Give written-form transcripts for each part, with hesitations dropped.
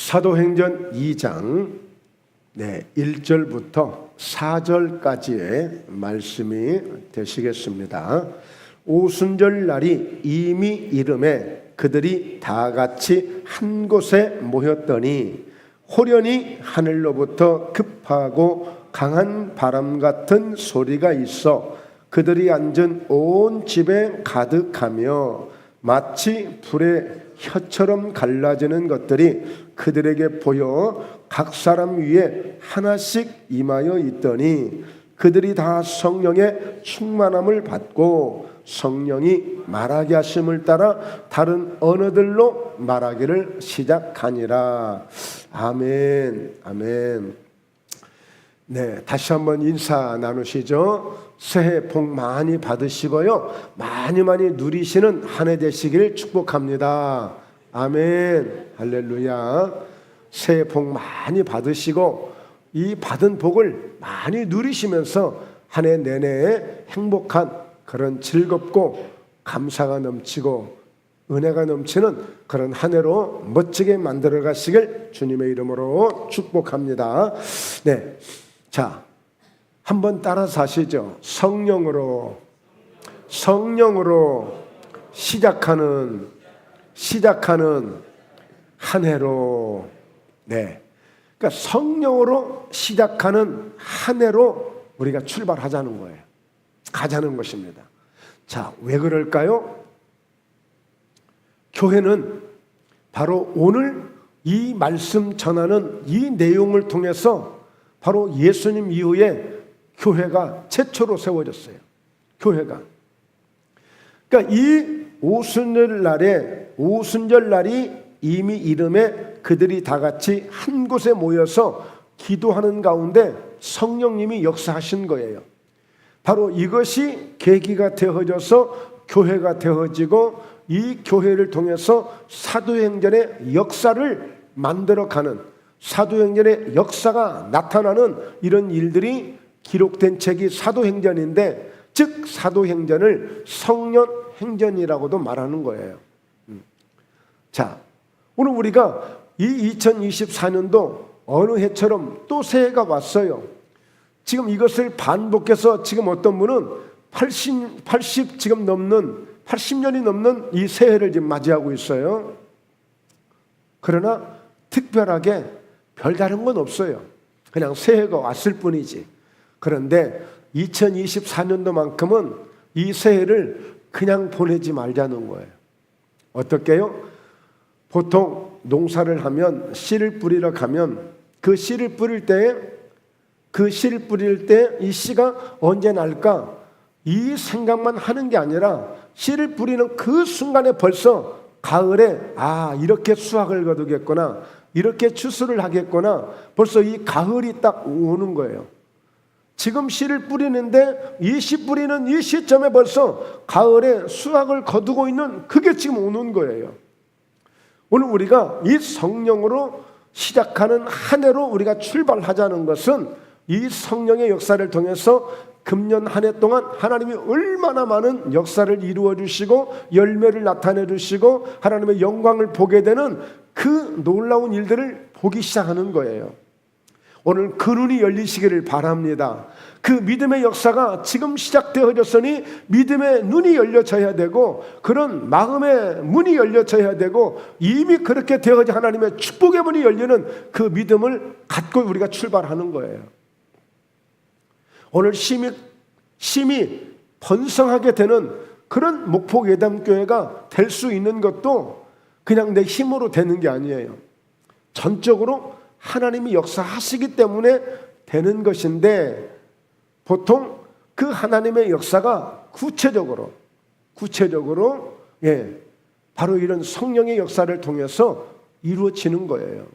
사도행전 2장 1절부터 4절까지의 말씀이 되시겠습니다. 오순절 날이 이미 이름에 그들이 다 같이 한 곳에 모였더니 호련히 하늘로부터 급하고 강한 바람 같은 소리가 있어 그들이 앉은 온 집에 가득하며 마치 불의 혀처럼 갈라지는 것들이 그들에게 보여 각 사람 위에 하나씩 임하여 있더니 그들이 다 성령의 충만함을 받고 성령이 말하게 하심을 따라 다른 언어들로 말하기를 시작하니라. 아멘. 아멘. 다시 한번 인사 나누시죠. 새해 복 많이 받으시고요, 많이 누리시는 한 해 되시길 축복합니다. 아멘. 할렐루야. 새해 복 많이 받으시고 이 받은 복을 많이 누리시면서 한 해 내내 행복한 그런 즐겁고 감사가 넘치고 은혜가 넘치는 그런 한 해로 멋지게 만들어 가시길 주님의 이름으로 축복합니다. 자, 한번 따라서 하시죠. 성령으로 시작하는 한 해로. 그러니까 성령으로 시작하는 한 해로 우리가 출발하자는 거예요. 가자는 것입니다. 자, 왜 그럴까요? 교회는 바로 오늘 이 말씀 전하는 이 내용을 통해서 바로 예수님 이후에 교회가 최초로 세워졌어요. 교회가. 그러니까 이 오순절 날이 이미 이름에 그들이 다 같이 한 곳에 모여서 기도하는 가운데 성령님이 역사하신 거예요. 바로 이것이 계기가 되어져서 교회가 되어지고 이 교회를 통해서 사도행전의 역사를 만들어가는, 사도행전의 역사가 나타나는 이런 일들이 기록된 책이 사도행전인데, 즉 사도행전을 성령행전이라고도 말하는 거예요. 자, 오늘 우리가 이 2024년도 어느 해처럼 또 새해가 왔어요. 지금 이것을 반복해서 지금 어떤 분은 80년이 넘는 이 새해를 지금 맞이하고 있어요. 그러나 특별하게 별다른 건 없어요. 그냥 새해가 왔을 뿐이지. 그런데 2024년도만큼은 이 새해를 그냥 보내지 말자는 거예요. 어떻게요? 보통 농사를 하면 씨를 뿌리러 가면 그 씨를 뿌릴 때 이 씨가 언제 날까? 이 생각만 하는 게 아니라 씨를 뿌리는 그 순간에 벌써 가을에 이렇게 수확을 거두겠구나, 이렇게 추수를 하겠구나, 벌써 이 가을이 딱 오는 거예요. 지금 씨를 뿌리는데 이 씨 뿌리는 이 시점에 벌써 가을에 수확을 거두고 있는 그게 지금 오는 거예요. 오늘 우리가 이 성령으로 시작하는 한 해로 우리가 출발하자는 것은 이 성령의 역사를 통해서 금년 한 해 동안 하나님이 얼마나 많은 역사를 이루어 주시고 열매를 나타내 주시고 하나님의 영광을 보게 되는 그 놀라운 일들을 보기 시작하는 거예요. 오늘 그 눈이 열리시기를 바랍니다. 그 믿음의 역사가 지금 시작되어졌으니 믿음의 눈이 열려져야 되고, 그런 마음의 문이 열려져야 되고, 이미 그렇게 되어져 하나님의 축복의 문이 열리는 그 믿음을 갖고 우리가 출발하는 거예요. 오늘 심히 번성하게 되는 그런 목포예담교회가 될 수 있는 것도 그냥 내 힘으로 되는 게 아니에요. 전적으로 하나님이 역사하시기 때문에 되는 것인데, 보통 그 하나님의 역사가 구체적으로 바로 이런 성령의 역사를 통해서 이루어지는 거예요.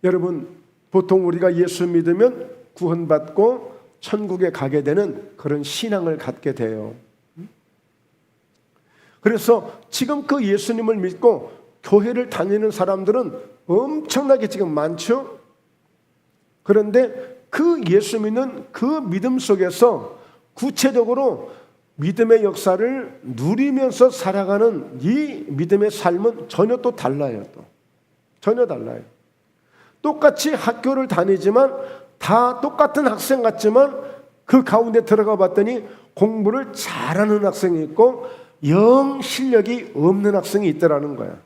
여러분, 보통 우리가 예수 믿으면 구원받고 천국에 가게 되는 그런 신앙을 갖게 돼요. 그래서 지금 그 예수님을 믿고 교회를 다니는 사람들은 엄청나게 지금 많죠. 그런데 그 예수 믿는 그 믿음 속에서 구체적으로 믿음의 역사를 누리면서 살아가는 이 믿음의 삶은 전혀 또 달라요. 전혀 달라요. 똑같이 학교를 다니지만 다 똑같은 학생 같지만 그 가운데 들어가 봤더니 공부를 잘하는 학생이 있고 영 실력이 없는 학생이 있더라는 거야.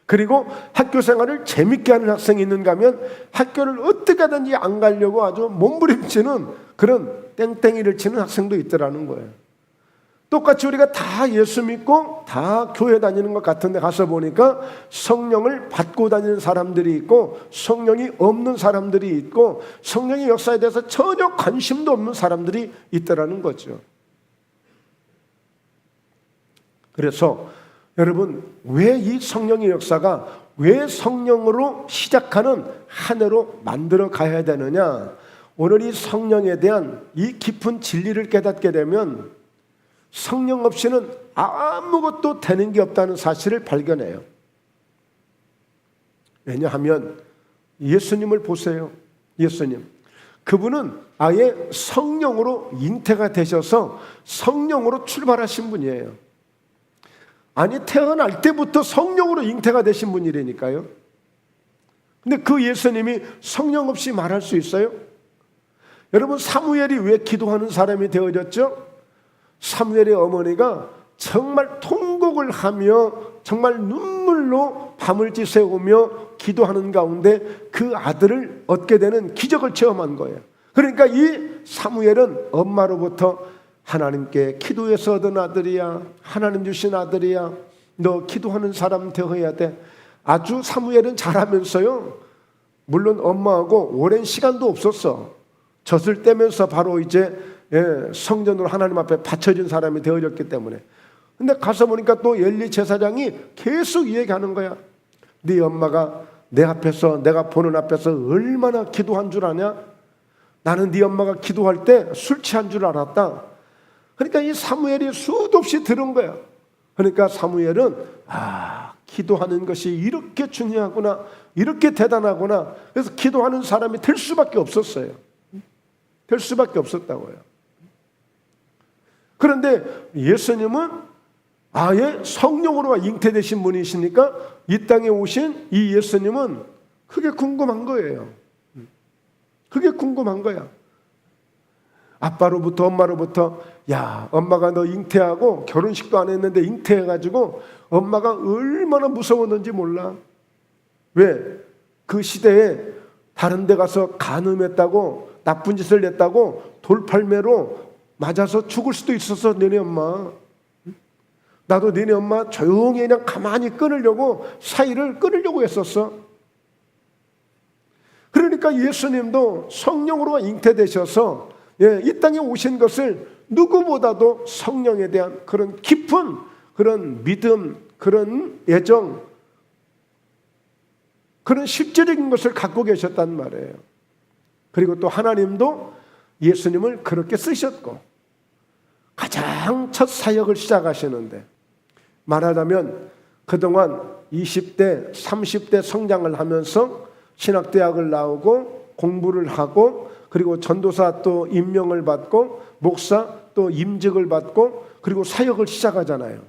그리고 학교 생활을 재밌게 하는 학생이 있는가 하면 학교를 어떻게든지 안 가려고 아주 몸부림치는 그런 땡땡이를 치는 학생도 있더라는 거예요. 똑같이 우리가 다 예수 믿고 다 교회 다니는 것 같은데 가서 보니까 성령을 받고 다니는 사람들이 있고 성령이 없는 사람들이 있고 성령의 역사에 대해서 전혀 관심도 없는 사람들이 있더라는 거죠. 그래서 여러분, 왜 이 성령의 역사가 왜 성령으로 시작하는 한 해로 만들어 가야 되느냐? 오늘 이 성령에 대한 이 깊은 진리를 깨닫게 되면 성령 없이는 아무것도 되는 게 없다는 사실을 발견해요. 왜냐하면 예수님을 보세요. 예수님. 그분은 아예 성령으로 잉태가 되셔서 성령으로 출발하신 분이에요. 아니, 태어날 때부터 성령으로 잉태가 되신 분이라니까요. 근데 그 예수님이 성령 없이 말할 수 있어요? 여러분, 사무엘이 왜 기도하는 사람이 되어졌죠? 사무엘의 어머니가 정말 통곡을 하며 정말 눈물로 밤을 지새우며 기도하는 가운데 그 아들을 얻게 되는 기적을 체험한 거예요. 그러니까 이 사무엘은 엄마로부터 하나님께 기도해서 얻은 아들이야, 하나님 주신 아들이야, 너 기도하는 사람 되어야 돼. 아주 사무엘은 잘하면서요, 물론 엄마하고 오랜 시간도 없었어. 젖을 떼면서 바로 이제 성전으로 하나님 앞에 바쳐진 사람이 되어졌기 때문에. 근데 가서 보니까 또 엘리 제사장이 계속 얘기하는 거야. 네 엄마가 내 앞에서, 내가 보는 앞에서 얼마나 기도한 줄 아냐? 나는 네 엄마가 기도할 때 술 취한 줄 알았다. 그러니까 이 사무엘이 수도 없이 들은 거야. 그러니까 사무엘은 기도하는 것이 이렇게 중요하구나, 이렇게 대단하구나. 그래서 기도하는 사람이 될 수밖에 없었어요. 될 수밖에 없었다고요. 그런데 예수님은 아예 성령으로 잉태되신 분이시니까 이 땅에 오신 이 예수님은 그게 궁금한 거예요. 그게 궁금한 거야. 아빠로부터 엄마로부터, 야, 엄마가 너 잉태하고 결혼식도 안 했는데 잉태해가지고 엄마가 얼마나 무서웠는지 몰라. 왜? 그 시대에 다른 데 가서 간음했다고, 나쁜 짓을 냈다고 돌팔매로 맞아서 죽을 수도 있었어, 너네 엄마. 나도 너네 엄마 조용히 그냥 가만히 끊으려고, 사이를 끊으려고 했었어. 그러니까 예수님도 성령으로 잉태되셔서 이 땅에 오신 것을 누구보다도 성령에 대한 그런 깊은 그런 믿음, 그런 애정, 그런 실제적인 것을 갖고 계셨단 말이에요. 그리고 또 하나님도 예수님을 그렇게 쓰셨고 가장 첫 사역을 시작하시는데, 말하자면 그동안 20대, 30대 성장을 하면서 신학대학을 나오고 공부를 하고 그리고 전도사 또 임명을 받고 목사 또 임직을 받고 그리고 사역을 시작하잖아요.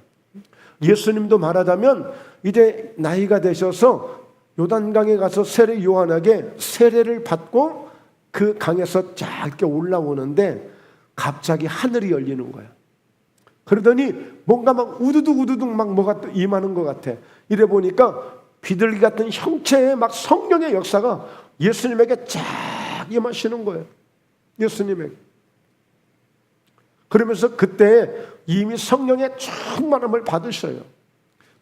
예수님도 말하자면 이제 나이가 되셔서 요단강에 가서 세례 요한에게 세례를 받고 그 강에서 쫙 이렇게 올라오는데 갑자기 하늘이 열리는 거야. 그러더니 뭔가 막 우두둑 막 뭐가 또 임하는 것 같아. 이래 보니까 비둘기 같은 형체의 막 성령의 역사가 예수님에게 쫙 임하시는 거예요. 예수님에게. 그러면서 그때 이미 성령의 충만함을 받으셔요.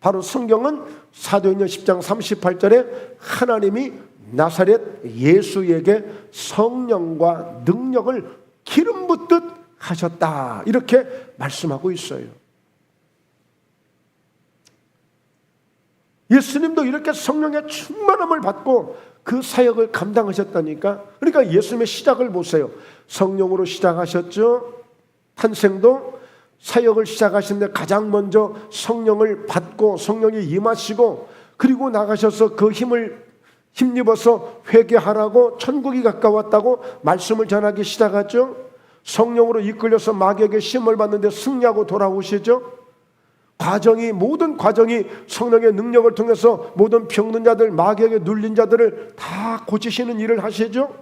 바로 성경은 사도행전 10장 38절에 하나님이 나사렛 예수에게 성령과 능력을 기름 붓듯 하셨다, 이렇게 말씀하고 있어요. 예수님도 이렇게 성령의 충만함을 받고 그 사역을 감당하셨다니까. 그러니까 예수님의 시작을 보세요. 성령으로 시작하셨죠. 탄생도 사역을 시작하시는데 가장 먼저 성령을 받고 성령이 임하시고 그리고 나가셔서 그 힘을 힘입어서 회개하라고 천국이 가까웠다고 말씀을 전하기 시작하죠. 성령으로 이끌려서 마귀에게 시험을 받는데 승리하고 돌아오시죠. 모든 과정이 성령의 능력을 통해서 모든 병든 자들, 마귀에게 눌린 자들을 다 고치시는 일을 하시죠.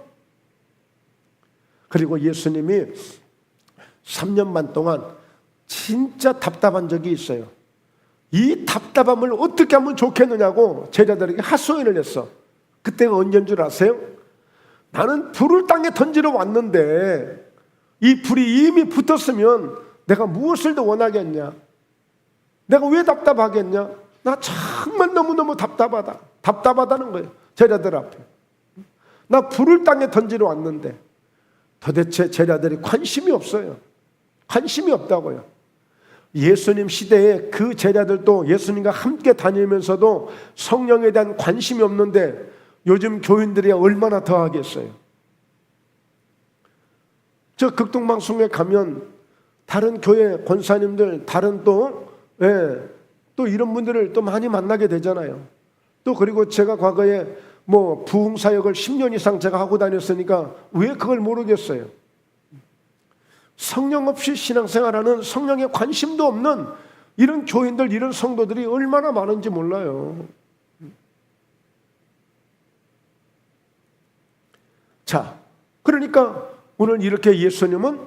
그리고 예수님이 3년 반 동안 진짜 답답한 적이 있어요. 이 답답함을 어떻게 하면 좋겠느냐고 제자들에게 하소연을 했어. 그때가 언제인 줄 아세요? 나는 불을 땅에 던지러 왔는데 이 불이 이미 붙었으면 내가 무엇을 더 원하겠냐? 내가 왜 답답하겠냐? 나 정말 너무너무 답답하다는 거예요. 제자들 앞에. 나 불을 땅에 던지러 왔는데 도대체 제자들이 관심이 없어요. 관심이 없다고요. 예수님 시대에 그 제자들도 예수님과 함께 다니면서도 성령에 대한 관심이 없는데 요즘 교인들이 얼마나 더 하겠어요. 저 극동방송에 가면 다른 교회 권사님들, 다른 또 이런 분들을 또 많이 만나게 되잖아요. 또 그리고 제가 과거에 부흥사역을 10년 이상 제가 하고 다녔으니까 왜 그걸 모르겠어요. 성령 없이 신앙생활하는, 성령에 관심도 없는 이런 교인들, 이런 성도들이 얼마나 많은지 몰라요. 자, 그러니까 오늘 이렇게 예수님은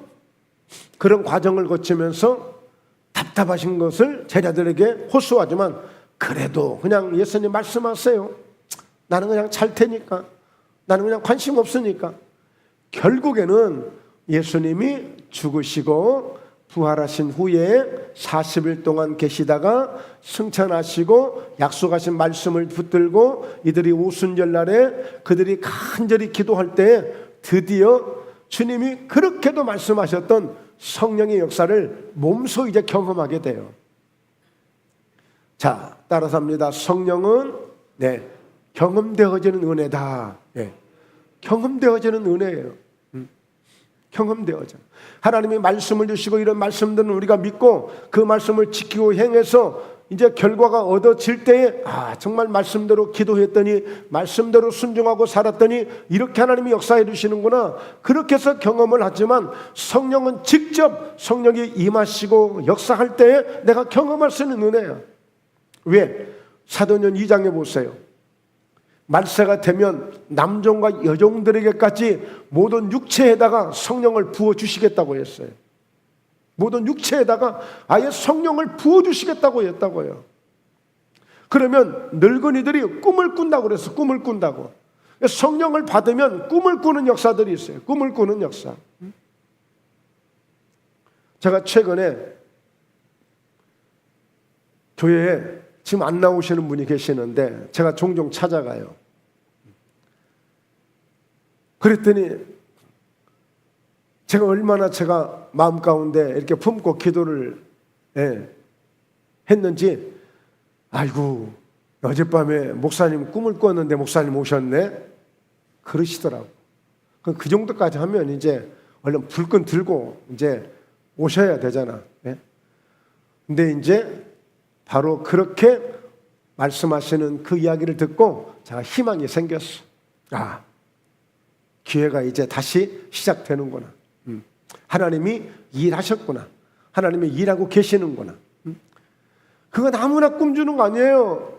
그런 과정을 거치면서 답답하신 것을 제자들에게 호소하지만 그래도 그냥 예수님 말씀하세요. 나는 그냥 잘 테니까, 나는 그냥 관심 없으니까. 결국에는 예수님이 죽으시고 부활하신 후에 40일 동안 계시다가 승천하시고 약속하신 말씀을 붙들고 이들이 오순절날에 그들이 간절히 기도할 때 드디어 주님이 그렇게도 말씀하셨던 성령의 역사를 몸소 이제 경험하게 돼요. 자, 따라서 합니다. 성령은 경험되어지는 은혜다. 경험되어지는 은혜예요. 경험되어져. 하나님이 말씀을 주시고 이런 말씀들은 우리가 믿고 그 말씀을 지키고 행해서 이제 결과가 얻어질 때에 정말 말씀대로 기도했더니 말씀대로 순종하고 살았더니 이렇게 하나님이 역사해 주시는구나. 그렇게 해서 경험을 하지만 성령은 직접 성령이 임하시고 역사할 때에 내가 경험할 수 있는 은혜야. 왜? 사도행전 2장에 보세요. 말세가 되면 남종과 여종들에게까지 모든 육체에다가 성령을 부어주시겠다고 했어요. 모든 육체에다가 아예 성령을 부어주시겠다고 했다고요. 그러면 늙은이들이 꿈을 꾼다고 그랬어. 꿈을 꾼다고. 성령을 받으면 꿈을 꾸는 역사들이 있어요. 꿈을 꾸는 역사. 제가 최근에 교회에 지금 안 나오시는 분이 계시는데 제가 종종 찾아가요. 그랬더니 제가 얼마나 제가 마음 가운데 이렇게 품고 기도를 했는지, 아이고 어젯밤에 목사님 꿈을 꿨는데 목사님 오셨네 그러시더라고. 그 정도까지 하면 이제 얼른 불끈 들고 이제 오셔야 되잖아. 근데 이제 바로 그렇게 말씀하시는 그 이야기를 듣고 제가 희망이 생겼어. 기회가 이제 다시 시작되는구나. 하나님이 일하셨구나. 하나님이 일하고 계시는구나. 그건 아무나 꿈주는 거 아니에요.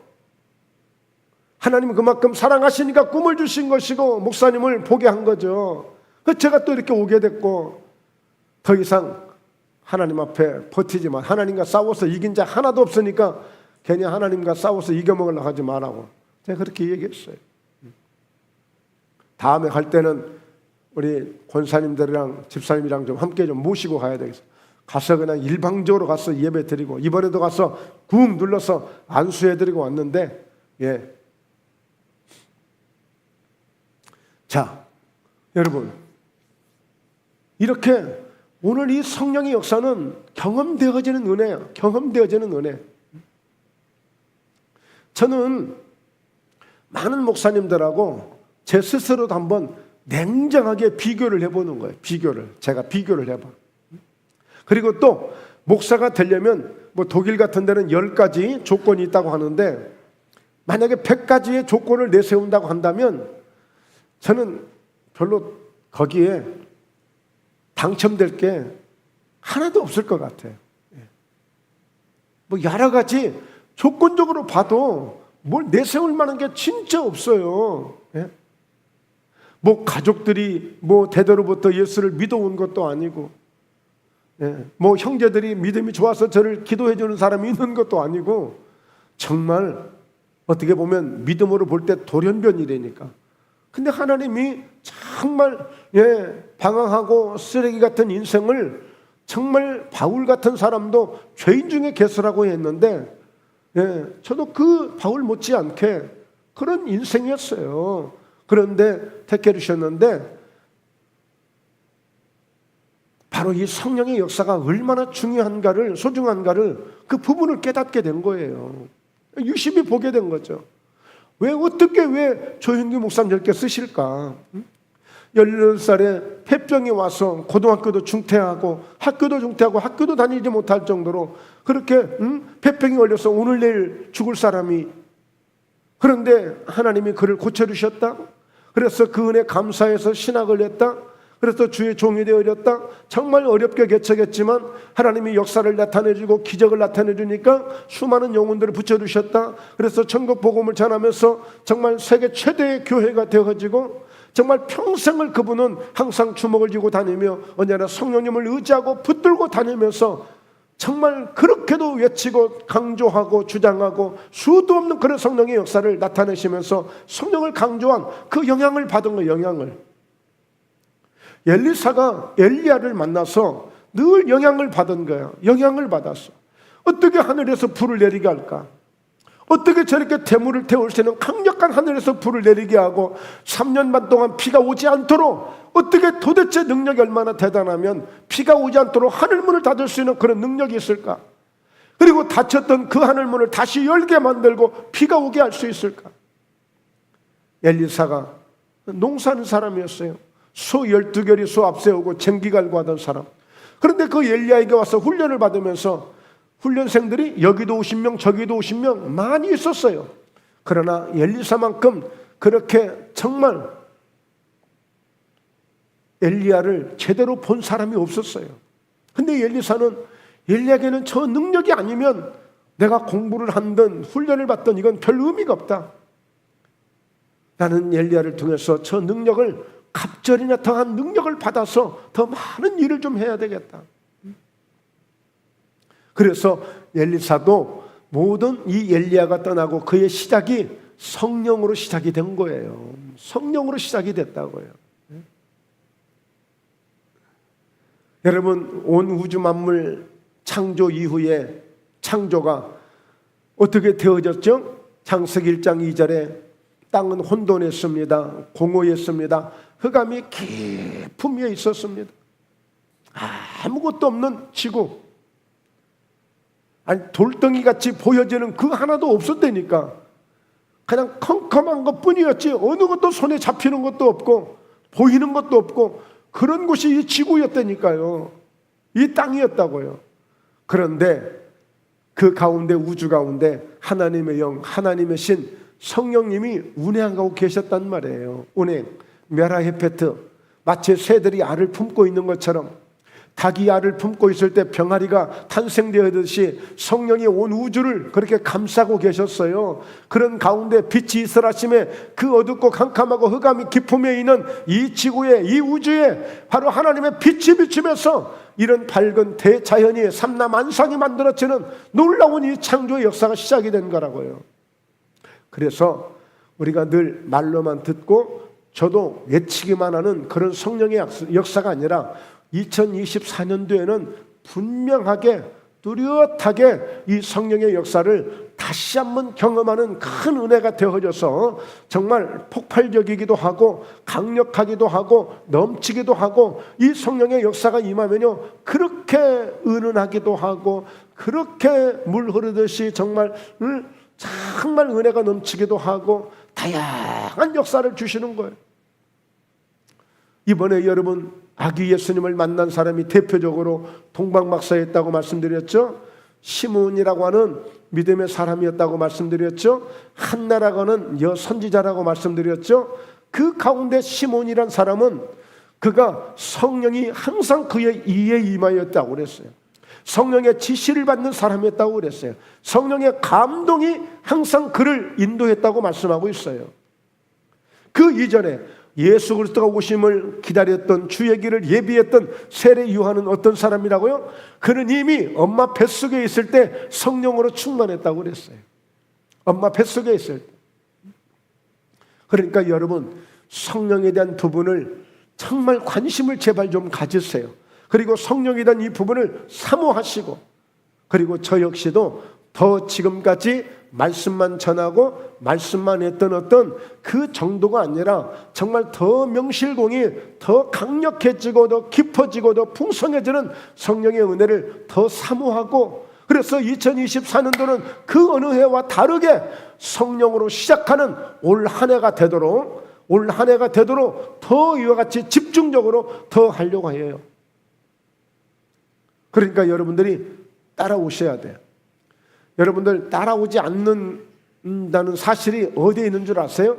하나님은 그만큼 사랑하시니까 꿈을 주신 것이고 목사님을 보게 한 거죠. 그래서 제가 또 이렇게 오게 됐고, 더 이상 하나님 앞에 버티지만 하나님과 싸워서 이긴 자 하나도 없으니까 괜히 하나님과 싸워서 이겨먹으려고 하지 말라고 제가 그렇게 얘기했어요. 다음에 갈 때는 우리 권사님들이랑 집사님이랑 좀 함께 좀 모시고 가야 되겠어. 가서 그냥 일방적으로 가서 예배 드리고, 이번에도 가서 꾹 눌러서 안수해 드리고 왔는데, 자, 여러분, 이렇게 오늘 이 성령의 역사는 경험되어지는 은혜예요. 경험되어지는 은혜. 저는 많은 목사님들하고 제 스스로도 한번 냉정하게 비교를 해보는 거예요. 제가 비교를 해봐. 그리고 또 목사가 되려면 독일 같은 데는 10가지 조건이 있다고 하는데, 만약에 100가지의 조건을 내세운다고 한다면 저는 별로 거기에 당첨될 게 하나도 없을 것 같아요. 뭐 여러 가지 조건적으로 봐도 뭘 내세울 만한 게 진짜 없어요. 예? 뭐 가족들이 뭐 대대로부터 예수를 믿어온 것도 아니고, 예? 뭐 형제들이 믿음이 좋아서 저를 기도해 주는 사람이 있는 것도 아니고, 정말 어떻게 보면 믿음으로 볼 때 돌연변이라니까. 근데 하나님이 정말 방황하고 쓰레기 같은 인생을 정말 바울 같은 사람도 죄인 중에 개수라고 했는데, 저도 그 바울 못지않게 그런 인생이었어요. 그런데 택해 주셨는데, 바로 이 성령의 역사가 얼마나 중요한가를, 소중한가를 그 부분을 깨닫게 된 거예요. 유심히 보게 된 거죠. 어떻게 조현기 목사님 이렇게 쓰실까? 18살에 폐병이 와서 고등학교도 중퇴하고 학교도 다니지 못할 정도로 그렇게 폐병이 걸려서 오늘 내일 죽을 사람이, 그런데 하나님이 그를 고쳐주셨다. 그래서 그 은혜 감사해서 신학을 했다. 그래서 주의 종이 되어졌다. 정말 어렵게 개척했지만 하나님이 역사를 나타내주고 기적을 나타내주니까 수많은 영혼들을 붙여주셨다. 그래서 천국 복음을 전하면서 정말 세계 최대의 교회가 되어지고, 정말 평생을 그분은 항상 주먹을 쥐고 다니며 언제나 성령님을 의지하고 붙들고 다니면서 정말 그렇게도 외치고 강조하고 주장하고 수도 없는 그런 성령의 역사를 나타내시면서 성령을 강조한 그 영향을 받은 거예요. 영향을. 엘리사가 엘리야를 만나서 늘 영향을 받은 거야. 영향을 받았어. 어떻게 하늘에서 불을 내리게 할까? 어떻게 저렇게 대물을 태울 수 있는 강력한 하늘에서 불을 내리게 하고 3년 반 동안 비가 오지 않도록, 어떻게 도대체 능력이 얼마나 대단하면 비가 오지 않도록 하늘문을 닫을 수 있는 그런 능력이 있을까? 그리고 닫혔던 그 하늘문을 다시 열게 만들고 비가 오게 할 수 있을까? 엘리사가 농사하는 사람이었어요. 소 12결이 소 앞세우고 쟁기 갈고 하던 사람. 그런데 그 엘리야에게 와서 훈련을 받으면서 훈련생들이 여기도 50명 저기도 50명 많이 있었어요. 그러나 엘리사만큼 그렇게 정말 엘리야를 제대로 본 사람이 없었어요. 근데 엘리야에게는 저 능력이 아니면 내가 공부를 한든 훈련을 받든 이건 별 의미가 없다. 나는 엘리야를 통해서 저 능력을, 갑절이나 더한 능력을 받아서 더 많은 일을 좀 해야 되겠다. 그래서 엘리사도 모든 이 엘리야가 떠나고 그의 시작이 성령으로 시작이 된 거예요. 성령으로 시작이 됐다고요. 여러분, 온 우주 만물 창조 이후에 창조가 어떻게 되어졌죠? 창세기 1장 2절에 땅은 혼돈했습니다. 공허했습니다. 흑암이 깊음 위에 있었습니다. 아무것도 없는 지구, 아니 돌덩이같이 보여지는 그 하나도 없었다니까. 그냥 컴컴한 것뿐이었지 어느 것도 손에 잡히는 것도 없고 보이는 것도 없고 그런 곳이 이 지구였다니까요. 이 땅이었다고요. 그런데 그 가운데, 우주 가운데 하나님의 영, 하나님의 신 성령님이 운행하고 계셨단 말이에요. 운행, 메라헤페트, 마치 새들이 알을 품고 있는 것처럼, 닭이 알을 품고 있을 때 병아리가 탄생되었듯이 성령이 온 우주를 그렇게 감싸고 계셨어요. 그런 가운데 빛이 있으라 하심에 그 어둡고 캄캄하고 흑암이 깊음에 있는 이 지구에, 이 우주에 바로 하나님의 빛이 비치면서 이런 밝은 대자연이 삼라만상이 만들어지는 놀라운 이 창조의 역사가 시작이 된 거라고요. 그래서 우리가 늘 말로만 듣고 저도 외치기만 하는 그런 성령의 역사가 아니라 2024년도에는 분명하게 뚜렷하게 이 성령의 역사를 다시 한번 경험하는 큰 은혜가 되어져서 정말 폭발적이기도 하고 강력하기도 하고 넘치기도 하고, 이 성령의 역사가 임하면요 그렇게 은은하기도 하고 그렇게 물 흐르듯이 정말 은혜가 넘치기도 하고 다양한 역사를 주시는 거예요. 이번에 여러분 아기 예수님을 만난 사람이 대표적으로 동방박사였다고 말씀드렸죠. 시몬이라고 하는 믿음의 사람이었다고 말씀드렸죠. 한나라고 하는 여선지자라고 말씀드렸죠. 그 가운데 시몬이란 사람은 그가 성령이 항상 그의 이에 임하였다고 그랬어요. 성령의 지시를 받는 사람이었다고 그랬어요. 성령의 감동이 항상 그를 인도했다고 말씀하고 있어요. 그 이전에 예수 그리스도가 오심을 기다렸던, 주의 길을 예비했던 세례 요한은 어떤 사람이라고요? 그는 이미 엄마 뱃속에 있을 때 성령으로 충만했다고 그랬어요. 엄마 뱃속에 있을 때. 그러니까 여러분, 성령에 대한 부분을 정말 관심을 제발 좀 가지세요. 그리고 성령에 대한 이 부분을 사모하시고, 그리고 저 역시도 더 지금까지 말씀만 전하고 말씀만 했던 어떤 그 정도가 아니라 정말 더 명실공히 더 강력해지고 더 깊어지고 더 풍성해지는 성령의 은혜를 더 사모하고, 그래서 2024년도는 그 어느 해와 다르게 성령으로 시작하는 올 한 해가 되도록 더 이와 같이 집중적으로 더 하려고 해요. 그러니까 여러분들이 따라오셔야 돼요. 여러분들 따라오지 않는다는 사실이 어디에 있는 줄 아세요?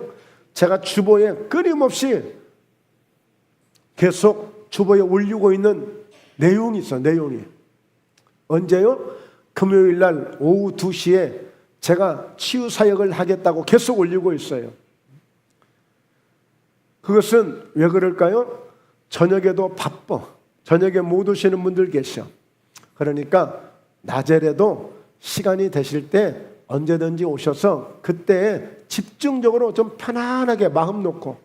제가 주보에 끊임없이 계속 주보에 올리고 있는 내용이 있어요. 내용이. 언제요? 금요일 날 오후 2시에 제가 치유사역을 하겠다고 계속 올리고 있어요. 그것은 왜 그럴까요? 저녁에도 바빠. 저녁에 못 오시는 분들 계셔. 그러니까 낮에라도 시간이 되실 때 언제든지 오셔서 그때 집중적으로 좀 편안하게 마음 놓고,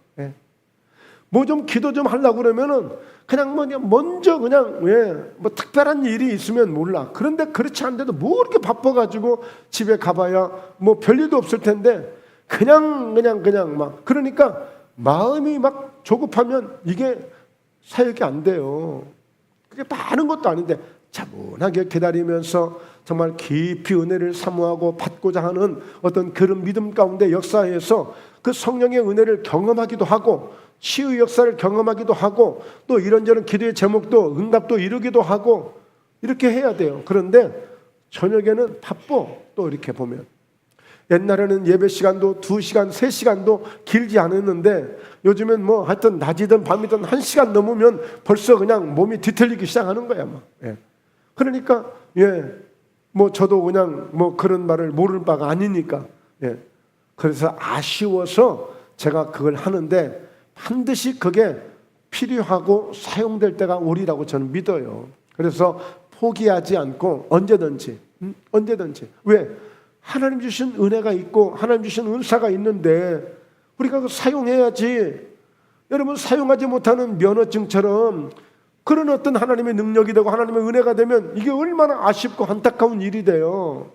뭐 좀 기도 좀 하려고 그러면은 그냥 먼저 뭐 특별한 일이 있으면 몰라. 그런데 그렇지 않은데도 뭐 이렇게 바빠가지고 집에 가봐야 뭐 별일도 없을 텐데 그냥 막, 그러니까 마음이 막 조급하면 이게 사역이 안 돼요. 그게 많은 것도 아닌데 차분하게 기다리면서 정말 깊이 은혜를 사모하고 받고자 하는 어떤 그런 믿음 가운데 역사에서 그 성령의 은혜를 경험하기도 하고, 치유 역사를 경험하기도 하고, 또 이런저런 기도의 제목도 응답도 이루기도 하고, 이렇게 해야 돼요. 그런데 저녁에는 바빠. 또 이렇게 보면 옛날에는 예배 시간도 2시간, 3시간도 길지 않았는데 요즘엔 뭐 하여튼 낮이든 밤이든 1시간 넘으면 벌써 그냥 몸이 뒤틀리기 시작하는 거야. 막. 그러니까 뭐 저도 그냥 뭐 그런 말을 모를 바가 아니니까, 그래서 아쉬워서 제가 그걸 하는데 반드시 그게 필요하고 사용될 때가 오리라고 저는 믿어요. 그래서 포기하지 않고 언제든지 왜? 하나님 주신 은혜가 있고 하나님 주신 은사가 있는데 우리가 그거 사용해야지. 여러분, 사용하지 못하는 면허증처럼 그런 어떤 하나님의 능력이 되고 하나님의 은혜가 되면 이게 얼마나 아쉽고 안타까운 일이 돼요.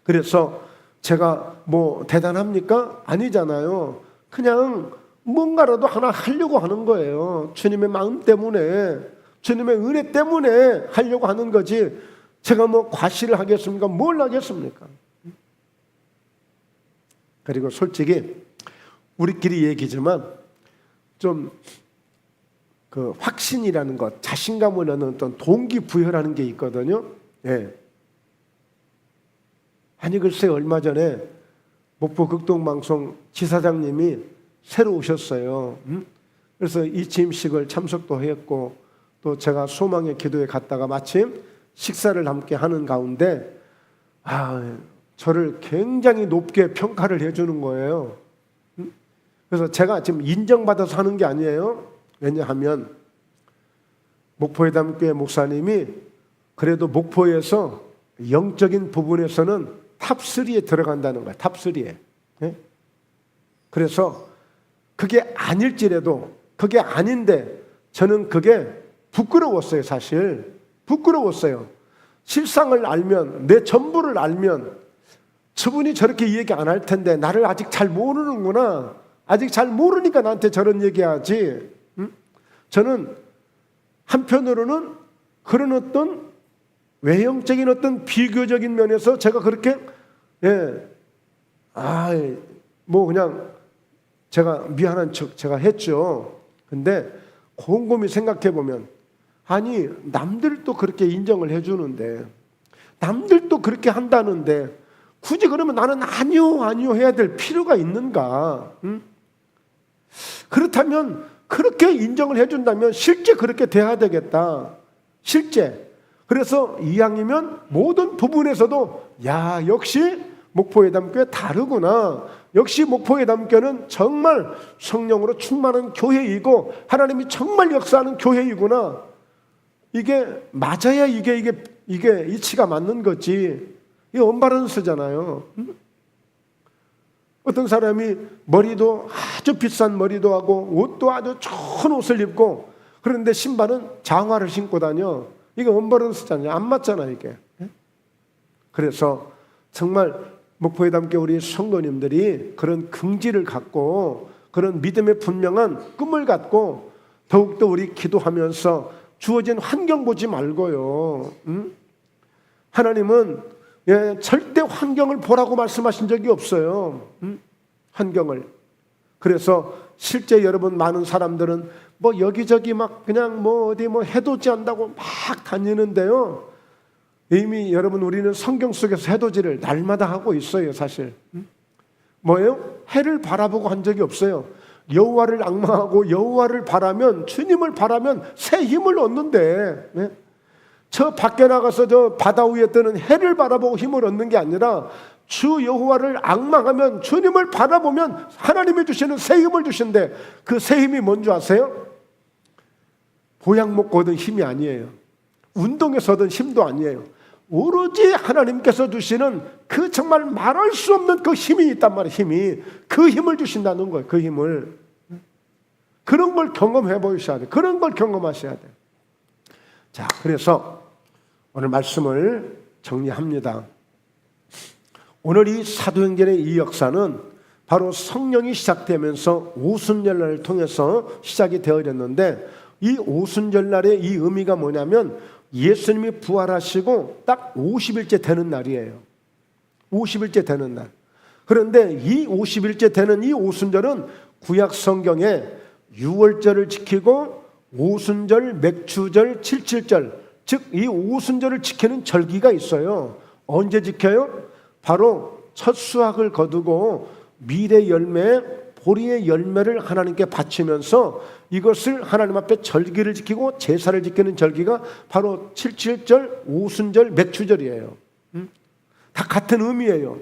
그래서 제가 뭐 대단합니까? 아니잖아요. 그냥 뭔가라도 하나 하려고 하는 거예요. 주님의 마음 때문에, 주님의 은혜 때문에 하려고 하는 거지. 제가 뭐 과시를 하겠습니까? 뭘 하겠습니까? 그리고 솔직히 우리끼리 얘기지만 좀 그 확신이라는 것, 자신감을 얻는 어떤 동기부여라는 게 있거든요. 아니 글쎄, 얼마 전에 목포 극동방송 지사장님이 새로 오셨어요. 그래서 이 취임식을 참석도 했고, 또 제가 소망의 기도에 갔다가 마침 식사를 함께 하는 가운데 저를 굉장히 높게 평가를 해주는 거예요. 그래서 제가 지금 인정받아서 하는 게 아니에요. 왜냐하면 목포회담교회 목사님이 그래도 목포에서 영적인 부분에서는 탑3에 들어간다는 거예요. 탑3에. 그래서 그게 아닐지라도, 그게 아닌데 저는 그게 부끄러웠어요. 사실 부끄러웠어요. 실상을 알면, 내 전부를 알면 저분이 저렇게 얘기 안 할 텐데 나를 아직 잘 모르는구나, 아직 잘 모르니까 나한테 저런 얘기하지. 저는 한편으로는 그런 어떤 외형적인 어떤 비교적인 면에서 제가 그렇게 뭐 그냥 제가 미안한 척 제가 했죠. 근데 곰곰이 생각해 보면, 아니 남들도 그렇게 인정을 해주는데, 남들도 그렇게 한다는데 굳이 그러면 나는 아니요 해야 될 필요가 있는가? 그렇다면 그렇게 인정을 해준다면 실제 그렇게 돼야 되겠다. 실제 그래서 이왕이면 모든 부분에서도 야, 역시 목포회담교회 다르구나. 역시 목포회담교회는 정말 성령으로 충만한 교회이고 하나님이 정말 역사하는 교회이구나. 이게 맞아야 이게 이치가 맞는 거지. 이게 언밸런스잖아요. 어떤 사람이 머리도 아주 비싼 머리도 하고 옷도 아주 좋은 옷을 입고 그런데 신발은 장화를 신고 다녀. 이게 언밸런스잖아요. 안 맞잖아요, 이게. 그래서 정말 목포회담교회 우리 성도님들이 그런 긍지를 갖고 그런 믿음의 분명한 꿈을 갖고 더욱더 우리 기도하면서 주어진 환경 보지 말고요. 하나님은 절대 환경을 보라고 말씀하신 적이 없어요. 환경을. 그래서 실제 여러분 많은 사람들은 뭐 여기저기 막 그냥 뭐 어디 뭐 해돋이 한다고 막 다니는데요. 이미 여러분 우리는 성경 속에서 해돋이를 날마다 하고 있어요, 사실. 뭐예요? 해를 바라보고 한 적이 없어요. 여호와를 앙망하고 여호와를 바라면, 주님을 바라면 새 힘을 얻는데, 네? 저 밖에 나가서 저 바다 위에 뜨는 해를 바라보고 힘을 얻는 게 아니라 주 여호와를 앙망하면, 주님을 바라보면 하나님이 주시는 새 힘을 주신대. 그 새 힘이 뭔지 아세요? 보약 먹고 얻은 힘이 아니에요. 운동에서 얻은 힘도 아니에요. 오로지 하나님께서 주시는 그 정말 말할 수 없는 그 힘이 있단 말이에요. 힘이. 그 힘을 주신다는 거예요. 그 힘을. 그런 걸 경험해 보셔야 돼요. 그런 걸 경험하셔야 돼요. 자, 그래서 오늘 말씀을 정리합니다. 오늘 이 사도행전의 이 역사는 바로 성령이 시작되면서 오순절날을 통해서 시작이 되어졌는데, 이 오순절날의 이 의미가 뭐냐면 예수님이 부활하시고 딱 50일째 되는 날이에요. 50일째 되는 날. 그런데 이 50일째 되는 이 오순절은 구약 성경에 유월절을 지키고 오순절, 맥추절, 칠칠절, 즉 이 오순절을 지키는 절기가 있어요. 언제 지켜요? 바로 첫 수확을 거두고 밀의 열매, 보리의 열매를 하나님께 바치면서 이것을 하나님 앞에 절기를 지키고 제사를 지키는 절기가 바로 칠칠절, 오순절, 맥추절이에요. 다 같은 의미예요.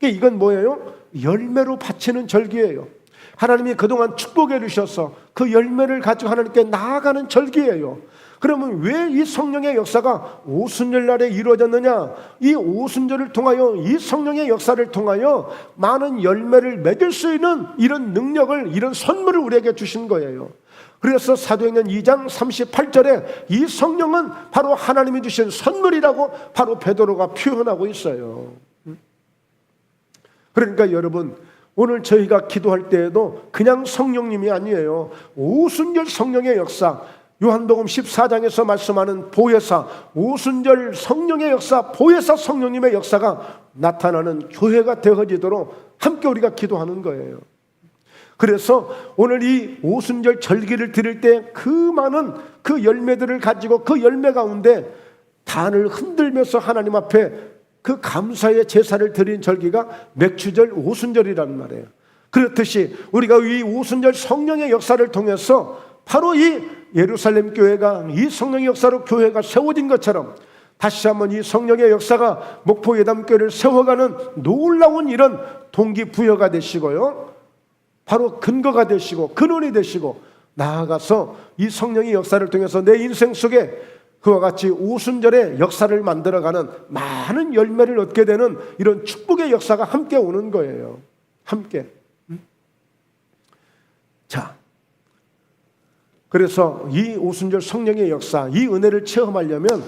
이건 뭐예요? 열매로 바치는 절기예요. 하나님이 그동안 축복해 주셔서 그 열매를 가지고 하나님께 나아가는 절기예요. 그러면 왜 이 성령의 역사가 오순절 날에 이루어졌느냐? 이 오순절을 통하여, 이 성령의 역사를 통하여 많은 열매를 맺을 수 있는 이런 능력을, 이런 선물을 우리에게 주신 거예요. 그래서 사도행전 2장 38절에 이 성령은 바로 하나님이 주신 선물이라고 바로 베드로가 표현하고 있어요. 그러니까 여러분, 오늘 저희가 기도할 때에도 그냥 성령님이 아니에요. 오순절 성령의 역사, 요한복음 14장에서 말씀하는 보혜사, 오순절 성령의 역사, 보혜사 성령님의 역사가 나타나는 교회가 되어지도록 함께 우리가 기도하는 거예요. 그래서 오늘 이 오순절 절기를 드릴 때 그 많은 그 열매들을 가지고 그 열매 가운데 단을 흔들면서 하나님 앞에 그 감사의 제사를 드린 절기가 맥추절, 오순절이라는 말이에요. 그렇듯이 우리가 이 오순절 성령의 역사를 통해서 바로 이 예루살렘 교회가, 이 성령의 역사로 교회가 세워진 것처럼 다시 한번 이 성령의 역사가 목포예담교회를 세워가는 놀라운 이런 동기부여가 되시고요, 바로 근거가 되시고 근원이 되시고, 나아가서 이 성령의 역사를 통해서 내 인생 속에 그와 같이 오순절의 역사를 만들어가는 많은 열매를 얻게 되는 이런 축복의 역사가 함께 오는 거예요. 함께. 자, 그래서 이 오순절 성령의 역사, 이 은혜를 체험하려면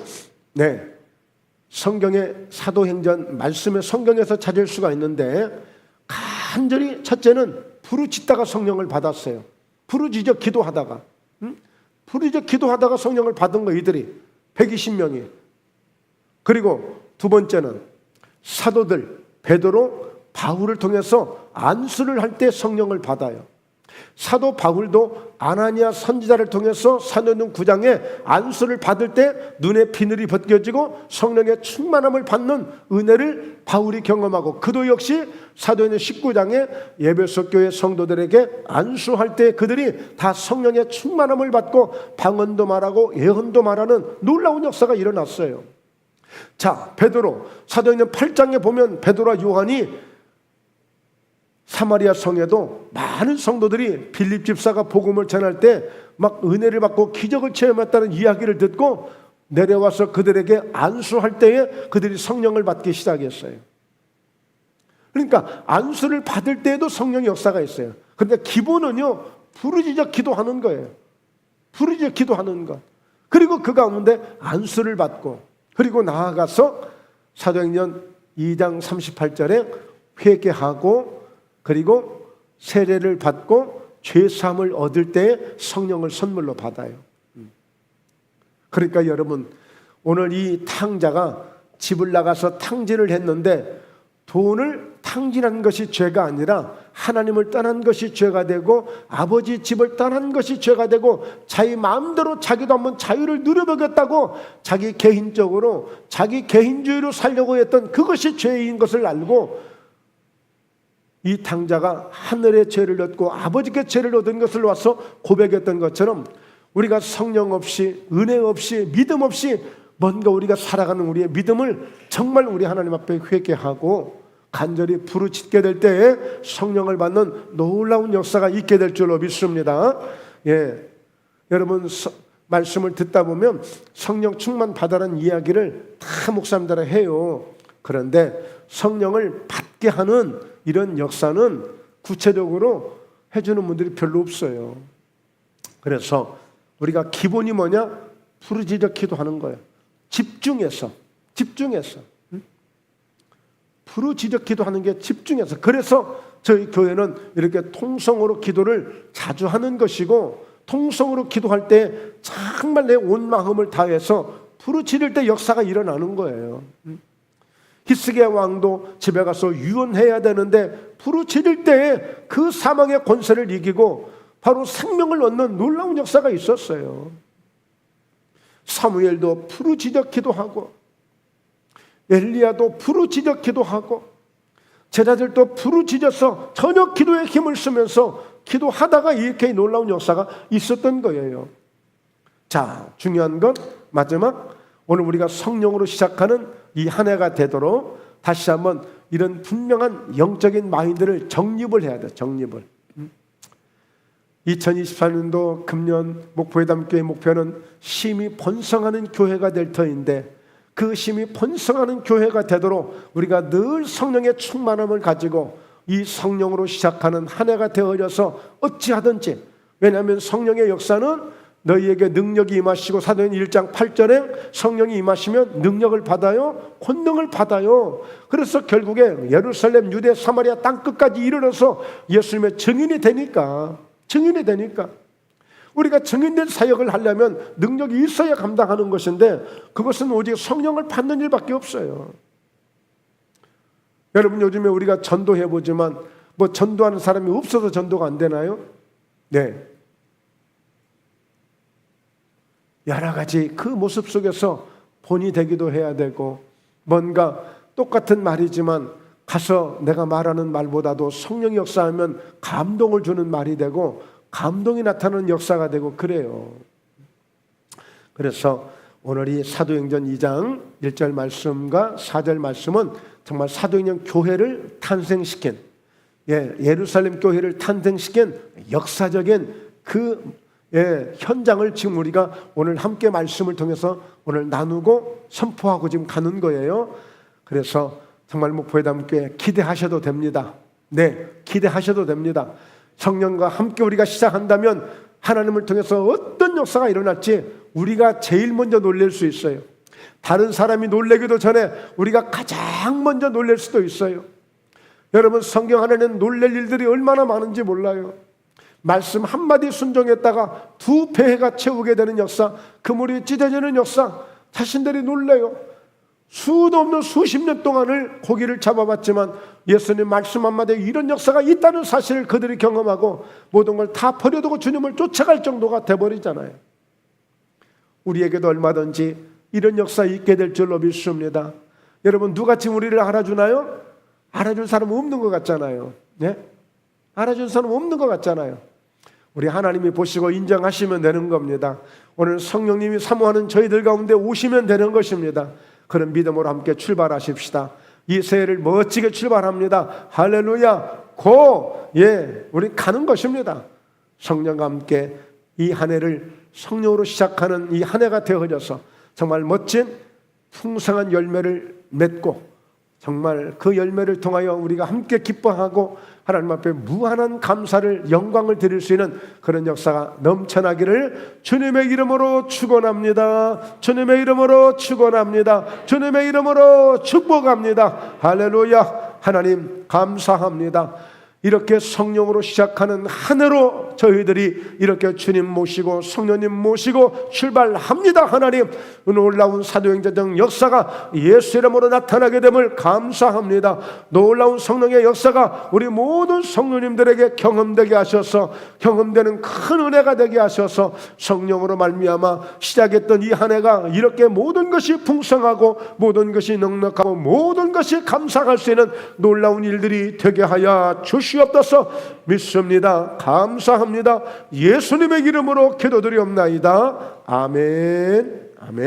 성경의 사도행전 말씀의 성경에서 찾을 수가 있는데, 간절히 첫째는 부르짖다가 성령을 받았어요. 부르짖어 기도하다가, 부르짖어 기도하다가 성령을 받은 거, 이들이 120명이. 그리고 두 번째는 사도들 베드로, 바울을 통해서 안수를 할 때 성령을 받아요. 사도 바울도 아나니아 선지자를 통해서 사도행전 9장에 안수를 받을 때 눈에 비늘이 벗겨지고 성령의 충만함을 받는 은혜를 바울이 경험하고, 그도 역시 사도행전 19장에 에베소 교회 성도들에게 안수할 때 그들이 다 성령의 충만함을 받고 방언도 말하고 예언도 말하는 놀라운 역사가 일어났어요. 자, 베드로, 사도행전 8장에 보면 베드로와 요한이 사마리아 성에도 많은 성도들이 빌립 집사가 복음을 전할 때 막 은혜를 받고 기적을 체험했다는 이야기를 듣고 내려와서 그들에게 안수할 때에 그들이 성령을 받기 시작했어요. 그러니까 안수를 받을 때에도 성령의 역사가 있어요. 그런데 기본은요, 부르짖어 기도하는 거예요. 부르짖어 기도하는 것. 그리고 그 가운데 안수를 받고, 그리고 나아가서 사도행전 2장 38절에 회개하고 그리고 세례를 받고 죄사함을 얻을 때에 성령을 선물로 받아요. 그러니까 여러분, 오늘 이 탕자가 집을 나가서 탕진을 했는데 돈을 탕진한 것이 죄가 아니라 하나님을 떠난 것이 죄가 되고 아버지 집을 떠난 것이 죄가 되고 자기 마음대로 자기도 한번 자유를 누려보겠다고 자기 개인적으로 자기 개인주의로 살려고 했던 그것이 죄인 것을 알고 이 탕자가 하늘의 죄를 얻고 아버지께 죄를 얻은 것을 와서 고백했던 것처럼 우리가 성령 없이 은혜 없이 믿음 없이 뭔가 우리가 살아가는 우리의 믿음을 정말 우리 하나님 앞에 회개하고 간절히 부르짖게 될 때에 성령을 받는 놀라운 역사가 있게 될 줄로 믿습니다. 예, 여러분 말씀을 듣다 보면 성령 충만 받아라는 이야기를 다 목사님들이 해요. 그런데 성령을 받게 하는 이런 역사는 구체적으로 해주는 분들이 별로 없어요. 그래서 우리가 기본이 뭐냐? 부르짖어 기도하는 거예요. 집중해서 부르짖어 기도하는 게 집중해서. 그래서 저희 교회는 이렇게 통성으로 기도를 자주 하는 것이고, 통성으로 기도할 때 정말 내 온 마음을 다해서 부르짖을 때 역사가 일어나는 거예요. 히스기야 왕도 집에 가서 유언해야 되는데 부르짖을 때에 그 사망의 권세를 이기고 바로 생명을 얻는 놀라운 역사가 있었어요. 사무엘도 부르짖어 기도하고, 엘리야도 부르짖어 기도하고, 제자들도 부르짖어서 저녁 기도에 힘을 쓰면서 기도하다가 이렇게 놀라운 역사가 있었던 거예요. 자, 중요한 건 마지막, 오늘 우리가 성령으로 시작하는 이 한 해가 되도록 다시 한번 이런 분명한 영적인 마인드를 정립을 해야 돼요. 정립을. 2024년도 금년 목포회담교회 목표는 심히 번성하는 교회가 될 터인데, 그 심히 번성하는 교회가 되도록 우리가 늘 성령의 충만함을 가지고 이 성령으로 시작하는 한 해가 되어져서 어찌하든지, 왜냐하면 성령의 역사는 너희에게 능력이 임하시고, 사도행전 1장 8절에 성령이 임하시면 능력을 받아요, 권능을 받아요. 그래서 결국에 예루살렘, 유대, 사마리아 땅끝까지 이르러서 예수님의 증인이 되니까 우리가 증인된 사역을 하려면 능력이 있어야 감당하는 것인데, 그것은 오직 성령을 받는 일밖에 없어요. 여러분, 요즘에 우리가 전도해보지만 뭐 전도하는 사람이 없어서 전도가 안 되나요? 네, 여러 가지 그 모습 속에서 본이 되기도 해야 되고, 뭔가 똑같은 말이지만 가서 내가 말하는 말보다도 성령이 역사하면 감동을 주는 말이 되고 감동이 나타나는 역사가 되고 그래요. 그래서 오늘 이 사도행전 2장 1절 말씀과 4절 말씀은 정말 사도행전 교회를 탄생시킨, 예루살렘 교회를 탄생시킨 역사적인 그 현장을 지금 우리가 오늘 함께 말씀을 통해서 오늘 나누고 선포하고 지금 가는 거예요. 그래서 정말 목포회담교회 기대하셔도 됩니다. 네, 기대하셔도 됩니다. 성령과 함께 우리가 시작한다면 하나님을 통해서 어떤 역사가 일어날지 우리가 제일 먼저 놀랄 수 있어요. 다른 사람이 놀라기도 전에 우리가 가장 먼저 놀랄 수도 있어요. 여러분, 성경 안에는 놀랄 일들이 얼마나 많은지 몰라요. 말씀 한마디 순종했다가 2배가 채우게 되는 역사, 그물이 찢어지는 역사, 자신들이 놀래요. 수도 없는 수십 년 동안을 고기를 잡아봤지만 예수님 말씀 한마디에 이런 역사가 있다는 사실을 그들이 경험하고 모든 걸 다 버려두고 주님을 쫓아갈 정도가 돼버리잖아요. 우리에게도 얼마든지 이런 역사 있게 될 줄로 믿습니다. 여러분, 누가 지금 우리를 알아주나요? 알아줄 사람은 없는 것 같잖아요. 네? 알아줄 사람은 없는 것 같잖아요. 우리 하나님이 보시고 인정하시면 되는 겁니다. 오늘 성령님이 사모하는 저희들 가운데 오시면 되는 것입니다. 그런 믿음으로 함께 출발하십시다. 이 새해를 멋지게 출발합니다. 할렐루야. 우리 가는 것입니다. 성령과 함께 이 한 해를 성령으로 시작하는 이 한 해가 되어져서 정말 멋진 풍성한 열매를 맺고 정말 그 열매를 통하여 우리가 함께 기뻐하고 하나님 앞에 무한한 감사를 영광을 드릴 수 있는 그런 역사가 넘쳐나기를 주님의 이름으로 축원합니다. 주님의 이름으로 축원합니다. 주님의 이름으로 축복합니다. 할렐루야. 하나님 감사합니다. 이렇게 성령으로 시작하는 한 해로 저희들이 이렇게 주님 모시고 성령님 모시고 출발합니다. 하나님, 놀라운 사도행전적 역사가 예수 이름으로 나타나게 됨을 감사합니다. 놀라운 성령의 역사가 우리 모든 성도님들에게 경험되게 하셔서 경험되는 큰 은혜가 되게 하셔서 성령으로 말미암아 시작했던 이 한 해가 이렇게 모든 것이 풍성하고 모든 것이 넉넉하고 모든 것이 감사할 수 있는 놀라운 일들이 되게 하여 주시옵소서. 믿습니다. 감사합니다. 예수님의 이름으로 기도드리옵나이다. 아멘. 아멘.